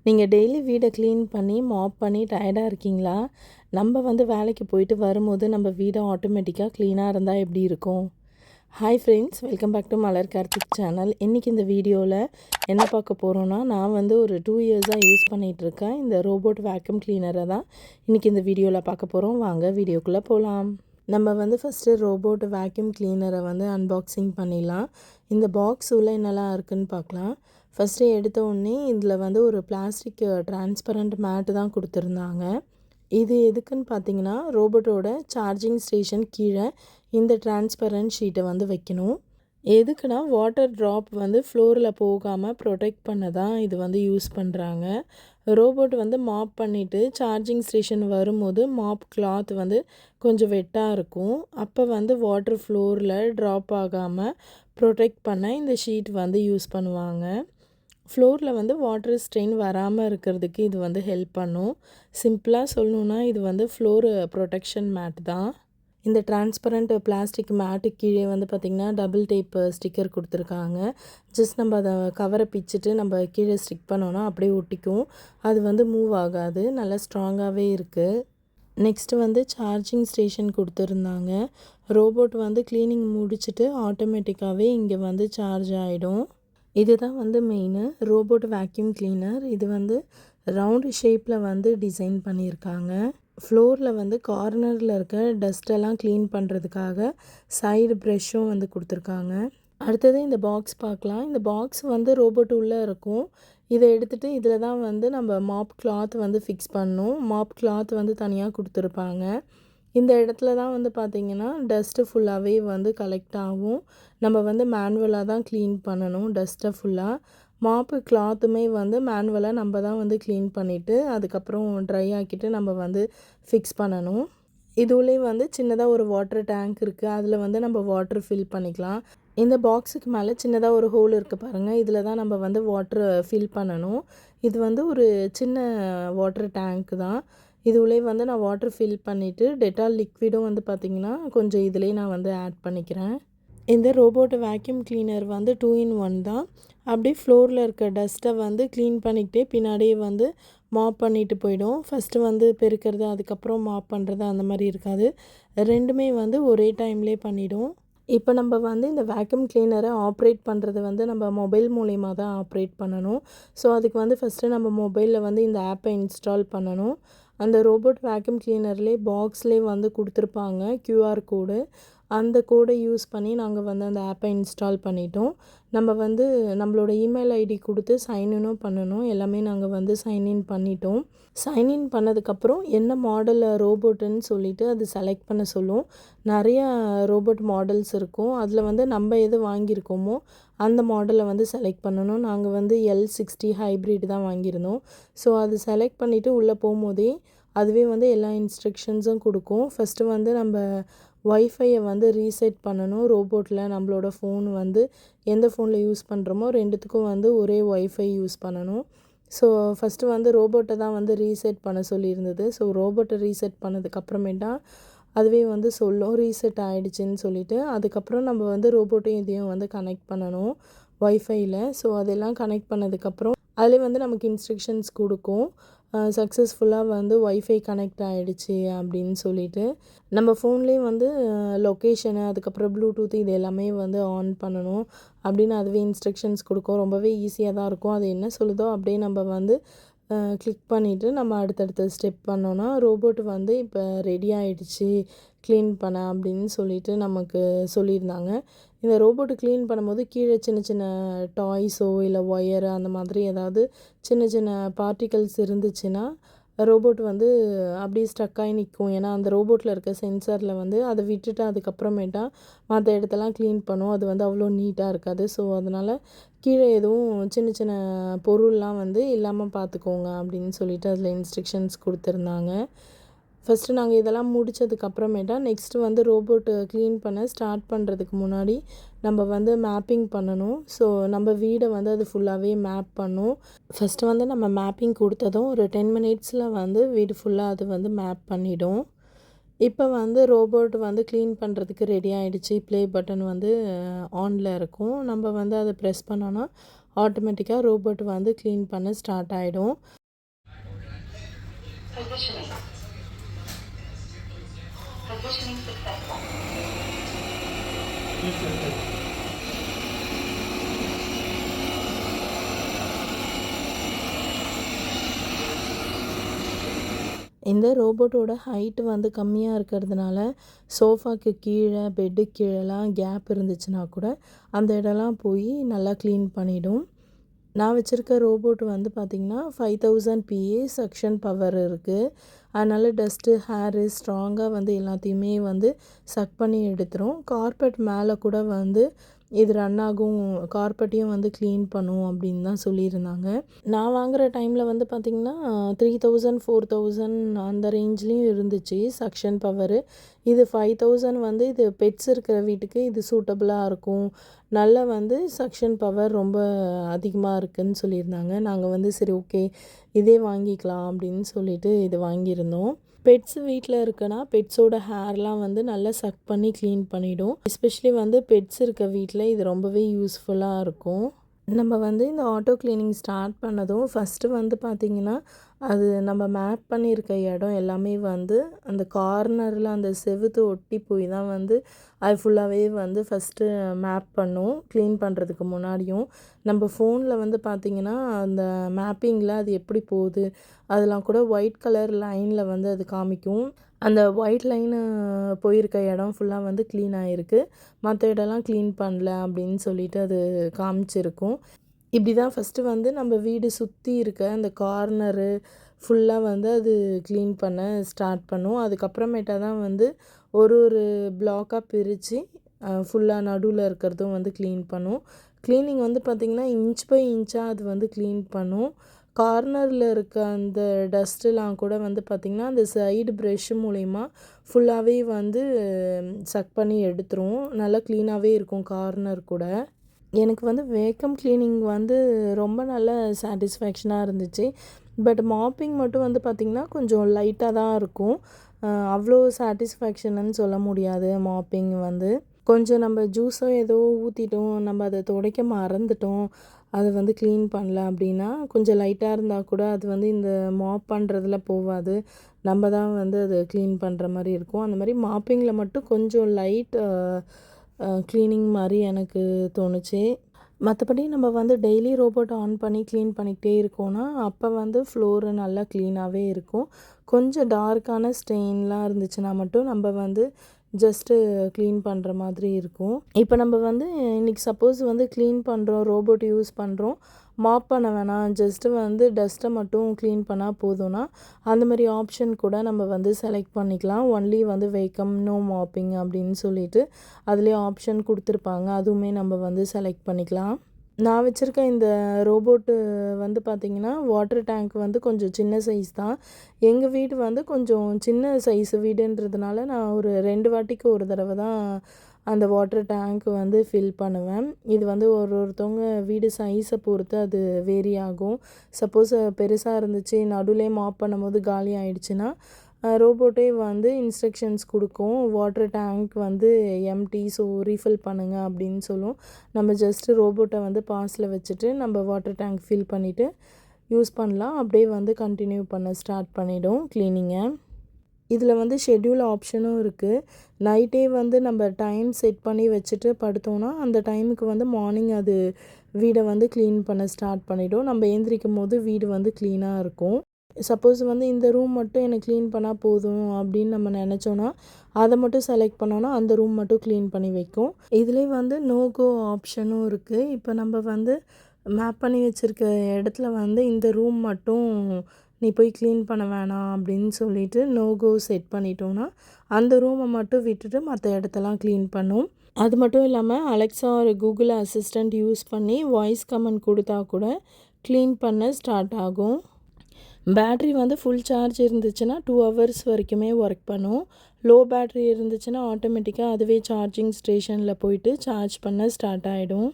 நீங்கள் டெய்லி வீடை க்ளீன் பண்ணி மாப் பண்ணி டயர்டாக இருக்கீங்களா? நம்ம வேலைக்கு போயிட்டு வரும்போது நம்ம வீடை ஆட்டோமேட்டிக்காக க்ளீனாக இருந்தால் எப்படி இருக்கும்? Hi friends, welcome back to Malar Karthik channel. இன்றைக்கி இந்த வீடியோவில் என்ன பார்க்க போகிறோன்னா, நான் ஒரு 2 இயர்ஸாக யூஸ் பண்ணிகிட்ருக்கேன் இந்த ரோபோட் வேக்யூம் க்ளீனரை தான் இன்றைக்கி இந்த வீடியோவில் பார்க்க போகிறோம். வாங்க வீடியோக்குள்ளே போகலாம். நம்ம ஃபஸ்ட்டு ரோபோட் வேக்யூம் க்ளீனரை அன்பாக்சிங் பண்ணிடலாம். இந்த பாக்ஸ் உள்ள என்னெல்லாம் இருக்குதுன்னு பார்க்கலாம். ஃபஸ்ட்டு எடுத்த உடனே இதில் ஒரு பிளாஸ்டிக் டிரான்ஸ்பரண்ட் மேட்டு தான் கொடுத்துருந்தாங்க. இது எதுக்குன்னு பார்த்தீங்கன்னா, ரோபோட்டோட சார்ஜிங் ஸ்டேஷன் கீழே இந்த டிரான்ஸ்பரண்ட் ஷீட்டை வைக்கணும். எதுக்குன்னா வாட்டர் ட்ராப் ஃப்ளோரில் போகாமல் ப்ரொடெக்ட் பண்ண தான் இது யூஸ் பண்ணுறாங்க. ரோபோட் மாப் பண்ணிவிட்டு சார்ஜிங் ஸ்டேஷன் வரும்போது மாப் கிளாத் கொஞ்சம் வெட்டாக இருக்கும். அப்போ வாட்டர் ஃப்ளோரில் ட்ராப் ஆகாமல் ப்ரொடெக்ட் பண்ண இந்த ஷீட் யூஸ் பண்ணுவாங்க. ஃப்ளோரில் வாட்டர் ஸ்ட்ரெயின் வராமல் இருக்கிறதுக்கு இது ஹெல்ப் பண்ணும். சிம்பிளாக சொல்லணுன்னா இது ஃப்ளோர் ப்ரொடெக்ஷன் மேட் தான். இந்த டிரான்ஸ்பரண்ட் பிளாஸ்டிக் மேட்டு கீழே பார்த்திங்கன்னா டபுள் டேப் ஸ்டிக்கர் கொடுத்துருக்காங்க. ஜஸ்ட் நம்ம அதை கவரை பிச்சுட்டு நம்ம கீழே ஸ்டிக் பண்ணோன்னா அப்படியே ஒட்டிக்கும். அது மூவ் ஆகாது, நல்லா ஸ்ட்ராங்காகவே இருக்குது. நெக்ஸ்ட்டு சார்ஜிங் ஸ்டேஷன் கொடுத்துருந்தாங்க. ரோபோட் க்ளீனிங் முடிச்சுட்டு ஆட்டோமேட்டிக்காகவே இங்கே சார்ஜ் ஆகிடும். இதுதான் மெயினு ரோபோட் வேக்யூம் கிளீனர். இது ரவுண்டு ஷேப்பில் டிசைன் பண்ணியிருக்காங்க. ஃப்ளோரில் கார்னரில் இருக்க டஸ்ட்டெல்லாம் க்ளீன் பண்ணுறதுக்காக சைடு ப்ரெஷ்ஷும் கொடுத்துருக்காங்க. அடுத்தது இந்த பாக்ஸ் பார்க்கலாம். இந்த பாக்ஸ் ரோபோட் உள்ளே இருக்கும். இதை எடுத்துகிட்டு இதில் தான் நம்ம மாப் கிளாத் ஃபிக்ஸ் பண்ணணும். மாப் கிளாத் தனியாக கொடுத்துருப்பாங்க. இந்த இடத்துல தான் பார்த்திங்கன்னா டஸ்ட்டு ஃபுல்லாகவே கலெக்ட் ஆகும். நம்ம மேனுவலாக தான் க்ளீன் பண்ணணும் டஸ்ட்டை ஃபுல்லாக. மாப்பு கிளாத்துமே மேனுவலாக நம்ம தான் க்ளீன் பண்ணிவிட்டு அதுக்கப்புறம் ட்ரை ஆக்கிட்டு நம்ம ஃபிக்ஸ் பண்ணணும். இதுலேயே சின்னதாக ஒரு வாட்டர் டேங்க் இருக்குது. அதில் நம்ம வாட்டர் ஃபில் பண்ணிக்கலாம். இந்த பாக்ஸுக்கு மேலே சின்னதாக ஒரு ஹோல் இருக்குது பாருங்கள். இதில் தான் நம்ம வாட்டர் ஃபில் பண்ணணும். இது ஒரு சின்ன வாட்டர் டேங்க் தான். இதுலேயே நான் வாட்டர் ஃபில் பண்ணிவிட்டு டெட்டால் லிக்விடும் பார்த்திங்கன்னா கொஞ்சம் இதிலே நான் ஆட் பண்ணிக்கிறேன். இந்த ரோபோட் வேக்யூம் கிளீனர் 2 in 1 தான். அப்படியே ஃப்ளோரில் இருக்க டஸ்ட்டை க்ளீன் பண்ணிக்கிட்டே பின்னாடியே மாப் பண்ணிட்டு போயிடும். ஃபஸ்ட்டு பெருக்கிறது அதுக்கப்புறம் மாப் பண்ணுறது அந்த மாதிரி இருக்காது. ரெண்டுமே ஒரே டைம்லேயே பண்ணிவிடும். இப்போ நம்ம இந்த வேக்யூம் கிளீனரை ஆப்ரேட் பண்ணுறது நம்ம மொபைல் மூலயமா தான் ஆப்ரேட் பண்ணணும். ஸோ அதுக்கு ஃபஸ்ட்டு நம்ம மொபைலில் இந்த ஆப்பை இன்ஸ்டால் பண்ணணும். அந்த ரோபோட் வேக்யூம் கிளீனர்லேயே பாக்ஸ்லேயே கொடுத்துருப்பாங்க QR கோடு. அந்த கோடை யூஸ் பண்ணி நாங்கள் அந்த ஆப்பை இன்ஸ்டால் பண்ணிட்டோம். நம்ம நம்மளோட இமெயில் ஐடி கொடுத்து சைன்இனும் பண்ணணும். எல்லாமே நாங்கள் சைன்இன் பண்ணிட்டோம். சைன்இன் பண்ணதுக்கப்புறம் என்ன மாடல் ரோபோட்டுன்னு சொல்லிவிட்டு அது செலக்ட் பண்ண சொல்லும். நிறையா ரோபோட் மாடல்ஸ் இருக்கும். அதில் நம்ம எது வாங்கியிருக்கோமோ அந்த மாடலை செலக்ட் பண்ணணும். நாங்கள் L60 ஹைப்ரிட் தான் வாங்கியிருந்தோம். ஸோ அது செலக்ட் பண்ணிவிட்டு உள்ளே போகும்போதே அதுவே எல்லா இன்ஸ்ட்ரக்ஷன்ஸும் கொடுக்கும். ஃபஸ்ட்டு நம்ம ஒய்ஃபையை ரீசெட் பண்ணணும். ரோபோட்டில் நம்மளோட ஃபோன் எந்த ஃபோனில் யூஸ் பண்ணுறோமோ ரெண்டுத்துக்கும் ஒரே ஒய்ஃபை யூஸ் பண்ணணும். ஸோ ஃபஸ்ட்டு ரோபோட்டை தான் ரீசெட் பண்ண சொல்லியிருந்தது. ஸோ ரோபோட்டை ரீசெட் பண்ணதுக்கப்புறமேட்டா அதுவே சொல்லும் ரீசெட் ஆகிடுச்சின்னு சொல்லிவிட்டு. அதுக்கப்புறம் நம்ம ரோபோட்டையும் இதையும் கனெக்ட் பண்ணணும் ஒய்ஃபையில். ஸோ அதெல்லாம் கனெக்ட் பண்ணதுக்கப்புறம் அதிலே நமக்கு இன்ஸ்ட்ரக்ஷன்ஸ் கொடுக்கும். சக்ஸஸ்ஃபுல்லாக ஒய்ஃபை கனெக்ட் ஆகிடுச்சி அப்படின்னு சொல்லிட்டு. நம்ம ஃபோன்லேயே லொக்கேஷனு அதுக்கப்புறம் ப்ளூடூத் இது எல்லாமே ஆன் பண்ணணும் அப்படின்னு அதுவே இன்ஸ்ட்ரக்ஷன்ஸ் கொடுக்கும். ரொம்பவே ஈஸியாக தான் இருக்கும். அது என்ன சொல்லுதோ அப்படியே நம்ம கிளிக் பண்ணிவிட்டு நம்ம அடுத்தடுத்த ஸ்டெப் பண்ணோன்னா ரோபோட் இப்போ ரெடி ஆகிடுச்சி க்ளீன் பண்ண அப்படின்னு சொல்லிட்டு நமக்கு சொல்லியிருந்தாங்க. இந்த ரோபோட்டு க்ளீன் பண்ணும்போது கீழே சின்ன சின்ன டாய்ஸோ இல்லை ஒயரு அந்த மாதிரி ஏதாவது சின்ன சின்ன பார்ட்டிகல்ஸ் இருந்துச்சுன்னா ரோபோட் அப்படியே ஸ்டக்காகி நிற்கும். ஏன்னா அந்த ரோபோட்டில் இருக்க சென்சாரில் அதை விட்டுட்டு அதுக்கப்புறமேட்டா மற்ற இடத்தெல்லாம் க்ளீன் பண்ணும். அது அவ்வளோ நீட்டாக இருக்காது. ஸோ அதனால் கீழே எதுவும் சின்ன சின்ன பொருள்லாம் இல்லாமல் பார்த்துக்கோங்க அப்படின்னு சொல்லிட்டு அதில் இன்ஸ்ட்ரக்ஷன்ஸ் கொடுத்துருந்தாங்க. ஃபஸ்ட்டு நாங்கள் இதெல்லாம் முடித்ததுக்கப்புறமேட்டா நெக்ஸ்ட்டு ரோபோட்டு க்ளீன் பண்ண ஸ்டார்ட் பண்ணுறதுக்கு முன்னாடி நம்ம மேப்பிங் பண்ணணும். ஸோ நம்ம வீடை அது ஃபுல்லாகவே மேப் பண்ணும். ஃபஸ்ட்டு நம்ம மேப்பிங் கொடுத்ததும் ஒரு 10 மினிட்ஸில் வீடு ஃபுல்லாக அது மேப் பண்ணிடும். இப்போ ரோபோட் க்ளீன் பண்ணுறதுக்கு ரெடி ஆகிடுச்சு. ப்ளே பட்டன் ஆனில் இருக்கும். நம்ம அதை ப்ரெஸ் பண்ணோன்னா ஆட்டோமேட்டிக்காக ரோபோட் வந்து க்ளீன் பண்ண ஸ்டார்ட் ஆகிடும். இந்த ரோபோட்டோட ஹைட்டு வந்து கம்மியாக இருக்கிறதுனால சோஃபாக்கு கீழே பெட்டு கீழெலாம் கேப் இருந்துச்சுன்னா கூட அந்த இடம்லாம் போய் நல்லா க்ளீன் பண்ணிடும். நான் வச்சுருக்க ரோபோட் வந்து பார்த்திங்கன்னா 5000 PA சக்ஷன் பவர் இருக்குது. அதனால் டஸ்ட்டு ஹேரு ஸ்ட்ராங்காக வந்து எல்லாத்தையுமே வந்து சக் பண்ணி எடுத்துரும். கார்பெட் மேலே கூட வந்து இது ரன் ஆகும், கார்பெட்டையும் வந்து க்ளீன் பண்ணும் அப்படின்னு தான் சொல்லியிருந்தாங்க. நான் வாங்குகிற டைமில் வந்து பார்த்திங்கன்னா 3000 4000 அந்த ரேஞ்ச்லேயும் இருந்துச்சு சக்ஷன் பவரு. இது 5000 வந்து இது பெட்ஸ் இருக்கிற வீட்டுக்கு இது சூட்டபுளாக இருக்கும். நல்லா வந்து சக்ஷன் பவர் ரொம்ப அதிகமாக இருக்குதுன்னு சொல்லியிருந்தாங்க. நாங்கள் வந்து சரி ஓகே இதே வாங்கிக்கலாம் அப்படின்னு சொல்லிட்டு இது வாங்கியிருந்தோம். பெட்ஸ் வீட்டில் இருக்குன்னா பெட்ஸோட ஹேர்லாம் வந்து நல்லா சக் பண்ணி க்ளீன் பண்ணிவிடும். எஸ்பெஷலி வந்து பெட்ஸ் இருக்க வீட்டில் இது ரொம்பவே யூஸ்ஃபுல்லாக இருக்கும். நம்ம வந்து இந்த ஆட்டோ க்ளீனிங் ஸ்டார்ட் பண்ணதும் ஃபஸ்ட்டு வந்து பார்த்திங்கன்னா அது நம்ம மேப் பண்ணியிருக்க இடம் எல்லாமே வந்து அந்த கார்னரில் அந்த செவுத்து ஒட்டி போய் தான் வந்து அது ஃபுல்லாகவே வந்து ஃபஸ்ட்டு மேப் பண்ணும். க்ளீன் பண்ணுறதுக்கு முன்னாடியும் நம்ம ஃபோனில் வந்து பார்த்திங்கன்னா அந்த மேப்பிங்கில் அது எப்படி போகுது அதெல்லாம் கூட ஒயிட் கலர் லைனில் வந்து அது காமிக்கும். அந்த ஒயிட் லைனு போயிருக்க இடம் ஃபுல்லாக வந்து க்ளீன் ஆகிருக்கு, மற்ற இடம்லாம் க்ளீன் பண்ணல அப்படின்னு சொல்லிட்டு அது காமிச்சிருக்கும். இப்படி தான் ஃபஸ்ட்டு வந்து நம்ம வீடு சுற்றி இருக்க அந்த கார்னரு ஃபுல்லாக வந்து அது க்ளீன் பண்ண ஸ்டார்ட் பண்ணும். அதுக்கப்புறமேட்டா தான் வந்து ஒரு பிளாக்காக பிரித்து ஃபுல்லாக நடுவில் இருக்கிறதும் வந்து க்ளீன் பண்ணும். க்ளீனிங் வந்து பார்த்திங்கன்னா இன்ச் பை இன்ச்சாக அது வந்து க்ளீன் பண்ணும். கார்னரில் இருக்க அந்த டஸ்ட்டுலாம் கூட வந்து பார்த்திங்கன்னா அந்த சைடு ப்ரெஷ் மூலிமா ஃபுல்லாகவே வந்து சக் பண்ணி எடுத்துரும். நல்லா க்ளீனாகவே இருக்கும் கார்னர் கூட. எனக்கு வந்து வேக்கம் க்ளீனிங் வந்து ரொம்ப நல்ல சாட்டிஸ்ஃபேக்ஷனாக இருந்துச்சு. பட் மாப்பிங் மட்டும் வந்து பார்த்திங்கன்னா கொஞ்சம் லைட்டாக தான் இருக்கும். அவ்வளோ சாட்டிஸ்ஃபேக்ஷன்னு சொல்ல முடியாது. மாப்பிங் வந்து கொஞ்சம் நம்ம ஜூஸோ ஏதோ ஊற்றிட்டோம், நம்ம அதை துடைக்க மறந்துட்டோம், அதை வந்து க்ளீன் பண்ணல அப்படின்னா கொஞ்சம் லைட்டாக இருந்தால் கூட அது வந்து இந்த மாப் பண்ணுறதுல போகாது. நம்ம தான் வந்து அதை க்ளீன் பண்ணுற மாதிரி இருக்கும். அந்த மாதிரி மாப்பிங்கில் மட்டும் கொஞ்சம் லைட் க்ளீனிங் மாதிரி எனக்கு தோணுச்சு. மற்றபடி நம்ம வந்து டெய்லி ரோபோட் ஆன் பண்ணி க்ளீன் பண்ணிக்கிட்டே இருக்கோன்னா அப்போ வந்து ஃப்ளோரு நல்லா க்ளீனாகவே இருக்கும். கொஞ்சம் டார்க்கான ஸ்டெயின்லாம் இருந்துச்சுன்னா மட்டும் நம்ம வந்து ஜஸ்ட்டு க்ளீன் பண்ணுற மாதிரி இருக்கும். இப்போ நம்ம வந்து இன்றைக்கி சப்போஸ் வந்து க்ளீன் பண்ணுறோம், ரோபோட் யூஸ் பண்ணுறோம், மாப் பண்ண வேணாம், ஜஸ்ட்டு வந்து டஸ்ட்டை மட்டும் க்ளீன் பண்ணால் போதும்னா அந்த மாதிரி ஆப்ஷன் கூட நம்ம வந்து செலக்ட் பண்ணிக்கலாம். ஒன்லி வந்து வேக்கம் நோ மாப்பிங் அப்படின்னு சொல்லிட்டு அதுலேயே ஆப்ஷன் கொடுத்துருப்பாங்க. அதுவுமே நம்ம வந்து செலக்ட் பண்ணிக்கலாம். நான் வச்சுருக்க இந்த ரோபோட்டு வந்து பார்த்திங்கன்னா வாட்டர் டேங்க் வந்து கொஞ்சம் சின்ன சைஸ் தான். எங்கள் வீடு வந்து கொஞ்சம் சின்ன சைஸ் வீடுன்றதுனால நான் ஒரு 2 வாட்டிக்கு ஒரு தடவை தான் அந்த வாட்டர் டேங்க் வந்து ஃபில் பண்ணுவேன். இது வந்து ஒருத்தவங்க வீடு சைஸை பொறுத்து அது வேரி ஆகும். சப்போஸ் பெருசாக இருந்துச்சு நடுவிலே மாப் பண்ணும்போது காலி ஆகிடுச்சின்னா ரோபோட்டே வந்து இன்ஸ்ட்ரக்ஷன்ஸ் கொடுக்கும், வாட்டர் டேங்க் வந்து எம்டி ஸோ ரீஃபில் பண்ணுங்கள் அப்படின்னு சொல்லும். நம்ம ஜஸ்ட்டு ரோபோட்டை வந்து பாஸில் வச்சுட்டு நம்ம வாட்டர் டேங்க் ஃபில் பண்ணிவிட்டு யூஸ் பண்ணலாம். அப்படியே வந்து கண்டினியூ பண்ண ஸ்டார்ட் பண்ணிவிடும் க்ளீனிங்கை. இதில் வந்து ஷெட்யூல் ஆப்ஷனும் இருக்குது. நைட்டே வந்து நம்ம டைம் செட் பண்ணி வச்சுட்டு படுத்தோன்னா அந்த டைமுக்கு வந்து மார்னிங் அது வீடை வந்து க்ளீன் பண்ண ஸ்டார்ட் பண்ணிவிடும். நம்ம எழுந்திரிக்கும் போது வீடு வந்து க்ளீனாக இருக்கும். சப்போஸ் வந்து இந்த ரூம் மட்டும் எனக்கு க்ளீன் பண்ணால் போதும் அப்படின்னு நம்ம நினச்சோன்னா அதை மட்டும் செலக்ட் பண்ணோன்னா அந்த ரூம் மட்டும் க்ளீன் பண்ணி வைக்கும். இதுலேயே வந்து நோ கோ ஆப்ஷனும் இருக்குது. இப்போ நம்ம வந்து மேப் பண்ணி வச்சுருக்க இடத்துல வந்து இந்த ரூம் மட்டும் நீ போய் க்ளீன் பண்ண வேணாம் அப்படின்னு சொல்லிட்டு நோ கோ செட் பண்ணிட்டோன்னா அந்த ரூமை மட்டும் விட்டுட்டு மற்ற இடத்தெல்லாம் க்ளீன் பண்ணும். அது மட்டும் இல்லாமல் அலெக்ஸா ஒரு கூகுள் அசிஸ்டண்ட் யூஸ் பண்ணி வாய்ஸ் கமெண்ட் கொடுத்தா கூட க்ளீன் பண்ண ஸ்டார்ட் ஆகும். பேட்ரி வந்து ஃபுல் சார்ஜ் இருந்துச்சுன்னா 2 ஹவர்ஸ் வரைக்குமே ஒர்க் பண்ணும். லோ பேட்ரி இருந்துச்சுன்னா ஆட்டோமேட்டிக்காக அதுவே சார்ஜிங் ஸ்டேஷனில் போயிட்டு சார்ஜ் பண்ண ஸ்டார்ட் ஆகிடும்.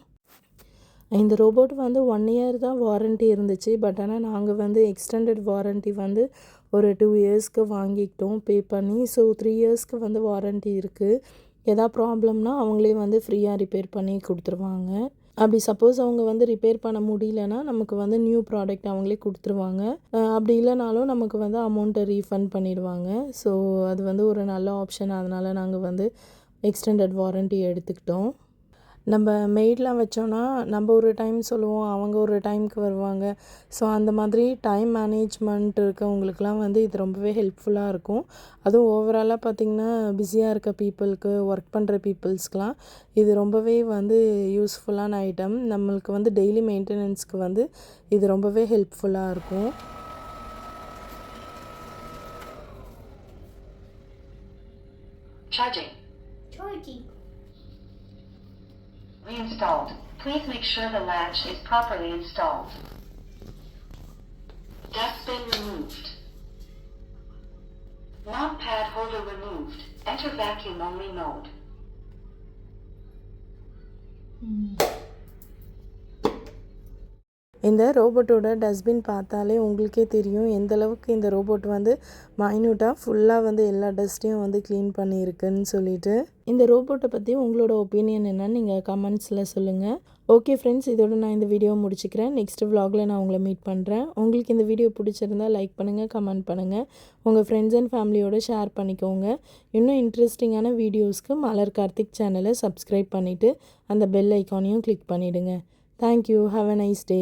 இந்த ரோபோட் வந்து 1 இயர் தான் வாரண்ட்டி இருந்துச்சு. பட் ஆனால் நாங்கள் வந்து எக்ஸ்டெண்டட் வாரண்ட்டி வந்து ஒரு 2 இயர்ஸ்க்கு வாங்கிக்கிட்டோம் பே பண்ணி. ஸோ 3 இயர்ஸ்க்கு வந்து வாரண்ட்டி இருக்குது. எதா ப்ராப்ளம்னா அவங்களே வந்து ஃப்ரீயாக ரிப்பேர் பண்ணி கொடுத்துருவாங்க. அப்படி சப்போஸ் அவங்க வந்து ரிப்பேர் பண்ண முடியலன்னா நமக்கு வந்து நியூ ப்ராடக்ட் அவங்களே கொடுத்துருவாங்க. அப்படி இல்லைனாலும் நமக்கு வந்து அமௌண்ட்டை ரீஃபண்ட் பண்ணிடுவாங்க. ஸோ அது வந்து ஒரு நல்ல ஆப்ஷன். அதனால் நாங்கள் வந்து எக்ஸ்டெண்டட் வாரண்ட்டி எடுத்துக்கிட்டோம். நம்ம மெய்ட்லாம் வச்சோன்னா நம்ம ஒரு டைம் சொல்லுவோம், அவங்க ஒரு டைமுக்கு வருவாங்க. ஸோ அந்த மாதிரி டைம் மேனேஜ்மெண்ட் இருக்கவங்களுக்குலாம் வந்து இது ரொம்பவே ஹெல்ப்ஃபுல்லாக இருக்கும். அதுவும் ஓவராலாக பார்த்திங்கன்னா பிஸியாக இருக்க பீப்புளுக்கு, ஒர்க் பண்ணுற பீப்புள்ஸ்க்கெலாம் இது ரொம்பவே வந்து யூஸ்ஃபுல்லான ஐட்டம். நம்மளுக்கு வந்து டெய்லி மெயின்டெனன்ஸ்க்கு வந்து இது ரொம்பவே ஹெல்ப்ஃபுல்லாக இருக்கும். Charging. Reinstalled. Please make sure the latch is properly installed. Dustbin removed. Mop pad holder removed. Enter vacuum only mode. இந்த ரோபோட்டோட டஸ்ட்பின் பார்த்தாலே உங்களுக்கே தெரியும் எந்த அளவுக்கு இந்த ரோபோட் வந்து மைன்யூட்டாக ஃபுல்லாக வந்து எல்லா டஸ்ட்டையும் வந்து க்ளீன் பண்ணியிருக்குன்னு சொல்லிட்டு. இந்த ரோபோட்டை பற்றி உங்களோட ஒப்பீனியன் என்னன்னு நீங்கள் கமெண்ட்ஸில் சொல்லுங்கள். ஓகே ஃப்ரெண்ட்ஸ், இதோட நான் இந்த வீடியோவை முடிச்சுக்கிறேன். நெக்ஸ்ட் vlogல நான் உங்களை மீட் பண்ணுறேன். உங்களுக்கு இந்த வீடியோ பிடிச்சிருந்தா லைக் பண்ணுங்கள், கமெண்ட் பண்ணுங்கள், உங்கள் ஃப்ரெண்ட்ஸ் அண்ட் ஃபேமிலியோடு ஷேர் பண்ணிக்கோங்க. இன்னும் இன்ட்ரெஸ்டிங்கான வீடியோஸ்க்கு மலர் கார்த்திக் சேனலை சப்ஸ்கிரைப் பண்ணிவிட்டு அந்த பெல் ஐக்கானையும் கிளிக் பண்ணிவிடுங்க. Thank you. Have a nice day.